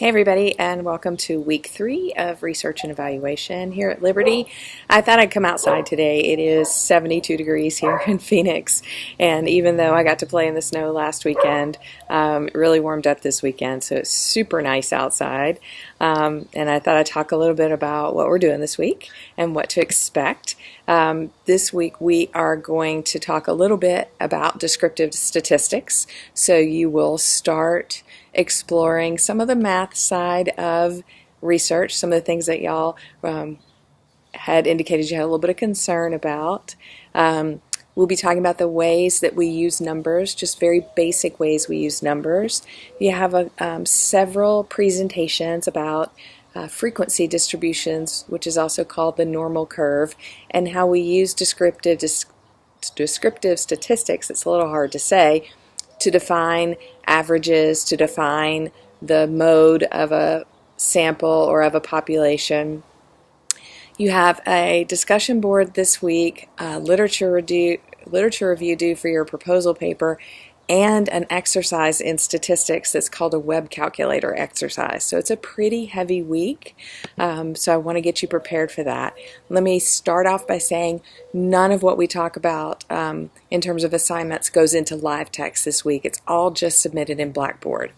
Hey everybody, and welcome to week 3 of research and evaluation here at Liberty. I thought I'd come outside today. It is 72 degrees here in Phoenix, and even though I got to play in the snow last weekend, it really warmed up this weekend, so it's super nice outside. And I thought I'd talk a little bit about what we're doing this week and what to expect. This week we are going to talk a little bit about descriptive statistics, so you will start exploring some of the math side of research, some of the things that y'all had indicated you had a little bit of concern about. We'll be talking about the ways that we use numbers, just very basic ways we use numbers. You have several presentations about frequency distributions, which is also called the normal curve, and how we use descriptive statistics, it's a little hard to say, to define averages, to define the mode of a sample or of a population. You have a discussion board this week, literature review due for your proposal paper, and an exercise in statistics that's called a web calculator exercise. So it's a pretty heavy week, so I want to get you prepared for that. Let me start off by saying none of what we talk about in terms of assignments goes into live text this week. It's all just submitted in Blackboard.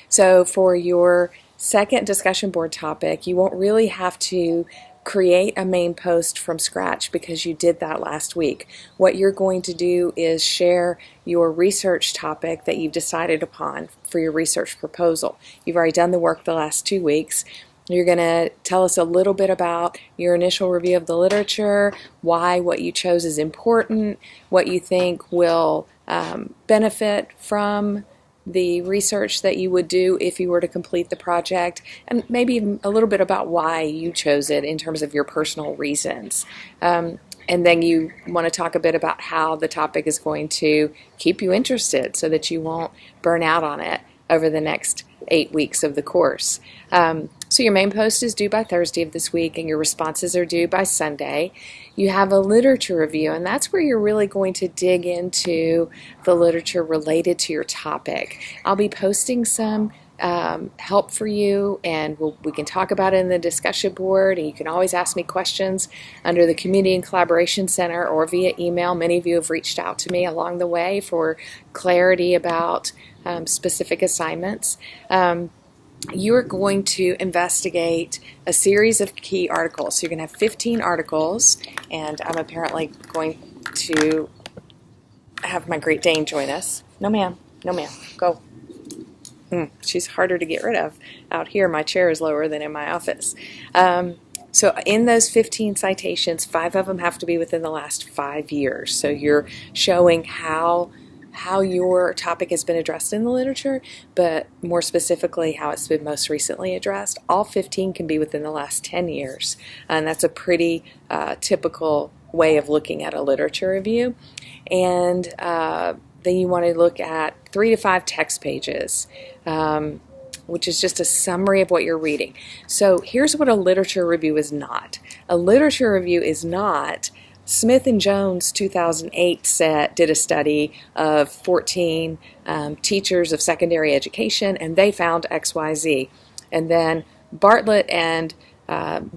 So for your second discussion board topic, you won't really have to create a main post from scratch because you did that last week. What you're going to do is share your research topic that you've decided upon for your research proposal. You've already done the work the last 2 weeks. You're going to tell us a little bit about your initial review of the literature, why what you chose is important, what you think will benefit from the research that you would do if you were to complete the project, and maybe even a little bit about why you chose it in terms of your personal reasons. And then you want to talk a bit about how the topic is going to keep you interested so that you won't burn out on it over the next 8 weeks of the course. So your main post is due by Thursday of this week, and your responses are due by Sunday. You have a literature review, and that's where you're really going to dig into the literature related to your topic. I'll be posting some help for you, and we can talk about it in the discussion board, and you can always ask me questions under the Community and Collaboration Center or via email. Many of you have reached out to me along the way for clarity about specific assignments. You're going to investigate a series of key articles. So you're going to have 15 articles, and I'm apparently going to have my Great Dane join us. No ma'am, go. She's harder to get rid of. Out here, my chair is lower than in my office. So in those 15 citations, 5 of them have to be within the last 5 years. So you're showing how your topic has been addressed in the literature, but more specifically how it's been most recently addressed. All 15 can be within the last 10 years, and that's a pretty typical way of looking at a literature review. And then you want to look at 3 to 5 text pages, which is just a summary of what you're reading. So here's what a literature review is not. A literature review is not Smith and Jones 2008 did a study of 14 teachers of secondary education, and they found XYZ. And then Bartlett and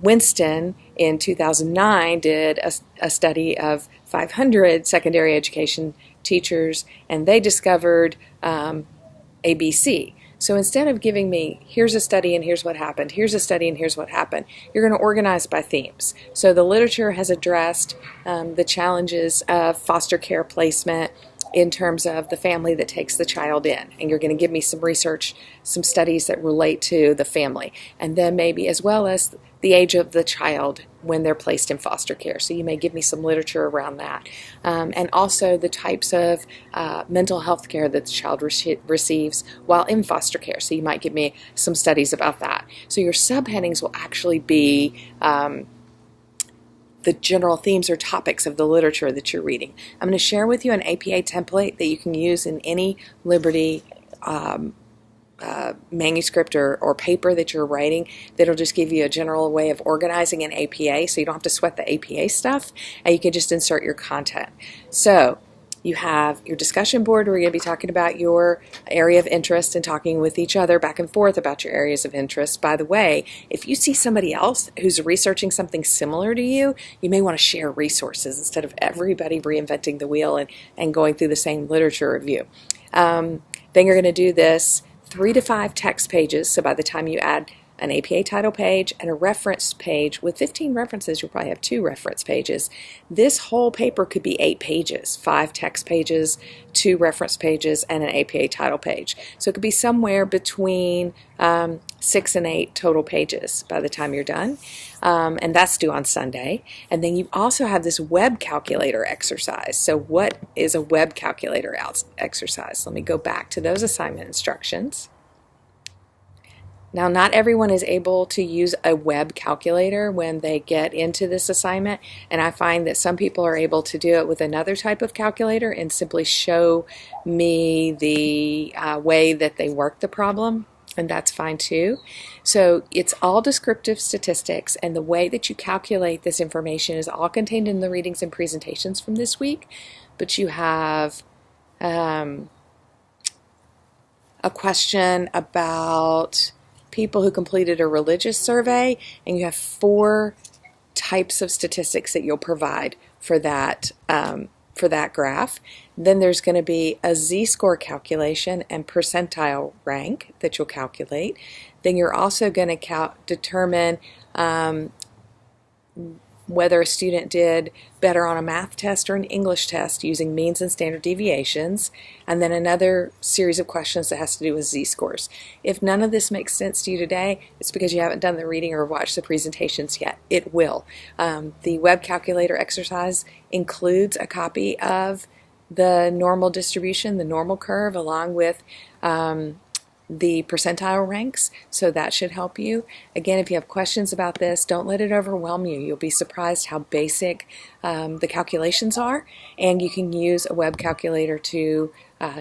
Winston in 2009 did a study of 500 secondary education teachers, and they discovered ABC. So instead of giving me, here's a study and here's what happened, here's a study and here's what happened, you're going to organize by themes. So the literature has addressed the challenges of foster care placement in terms of the family that takes the child in. And you're going to give me some research, some studies that relate to the family. And then maybe as well as the age of the child when they're placed in foster care. So you may give me some literature around that. And also the types of mental health care that the child receives while in foster care. So you might give me some studies about that. So your subheadings will actually be the general themes or topics of the literature that you're reading. I'm going to share with you an APA template that you can use in any Liberty manuscript or paper that you're writing that'll just give you a general way of organizing an APA, so you don't have to sweat the APA stuff, and you can just insert your content. So You have your discussion board where you're going to be talking about your area of interest and talking with each other back and forth about your areas of interest. By the way, if you see somebody else who's researching something similar to you, you may want to share resources instead of everybody reinventing the wheel and going through the same literature review. Then you're going to do this 3 to 5 text pages, so by the time you add an APA title page and a reference page with 15 references, you'll probably have 2 reference pages. This whole paper could be 8 pages, 5 text pages, 2 reference pages, and an APA title page. So it could be somewhere between 6 and 8 total pages by the time you're done, and that's due on Sunday. And then you also have this web calculator exercise. So what is a web calculator exercise? Let me go back to those assignment instructions. Now, not everyone is able to use a web calculator when they get into this assignment, and I find that some people are able to do it with another type of calculator and simply show me the way that they work the problem, and that's fine too. So it's all descriptive statistics, and the way that you calculate this information is all contained in the readings and presentations from this week, but you have a question about people who completed a religious survey, and you have 4 types of statistics that you'll provide for that graph. Then there's going to be a z-score calculation and percentile rank that you'll calculate. Then you're also going to determine whether a student did better on a math test or an English test using means and standard deviations, and then another series of questions that has to do with z-scores. If none of this makes sense to you today, it's because you haven't done the reading or watched the presentations yet. It will. The web calculator exercise includes a copy of the normal distribution, the normal curve, along with the percentile ranks, so that should help you. Again, if you have questions about this, don't let it overwhelm you. You'll be surprised how basic the calculations are, and you can use a web calculator to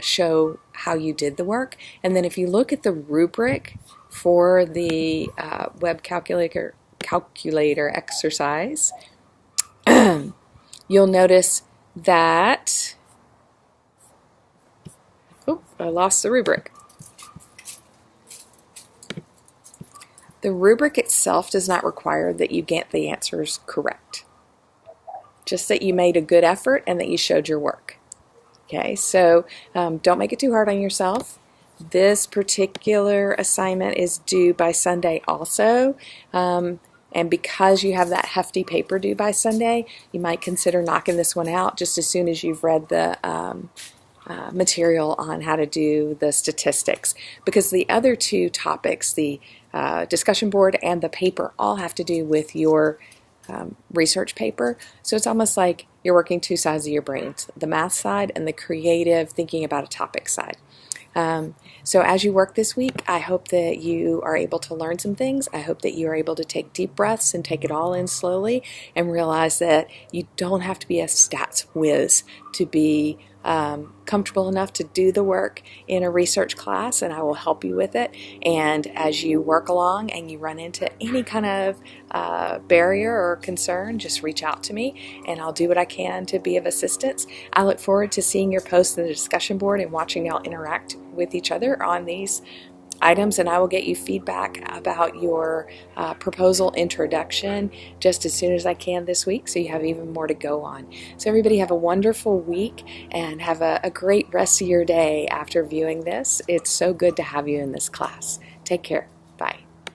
show how you did the work. And then if you look at the rubric for the web calculator exercise, you'll notice that, oh, I lost the rubric. The rubric itself does not require that you get the answers correct. Just that you made a good effort and that you showed your work. Okay, so don't make it too hard on yourself. This particular assignment is due by Sunday also. And because you have that hefty paper due by Sunday, you might consider knocking this one out just as soon as you've read the material on how to do the statistics, because the other 2 topics, the discussion board and the paper, all have to do with your research paper. So it's almost like you're working 2 sides of your brain, the math side and the creative thinking about a topic side. So as you work this week, I hope that you are able to learn some things. I hope that you are able to take deep breaths and take it all in slowly and realize that you don't have to be a stats whiz to be comfortable enough to do the work in a research class, and I will help you with it. And as you work along and you run into any kind of barrier or concern, just reach out to me and I'll do what I can to be of assistance. I look forward to seeing your posts in the discussion board and watching y'all interact with each other on these items, and I will get you feedback about your proposal introduction just as soon as I can this week, so you have even more to go on. So everybody have a wonderful week and have a great rest of your day after viewing this. It's so good to have you in this class. Take care.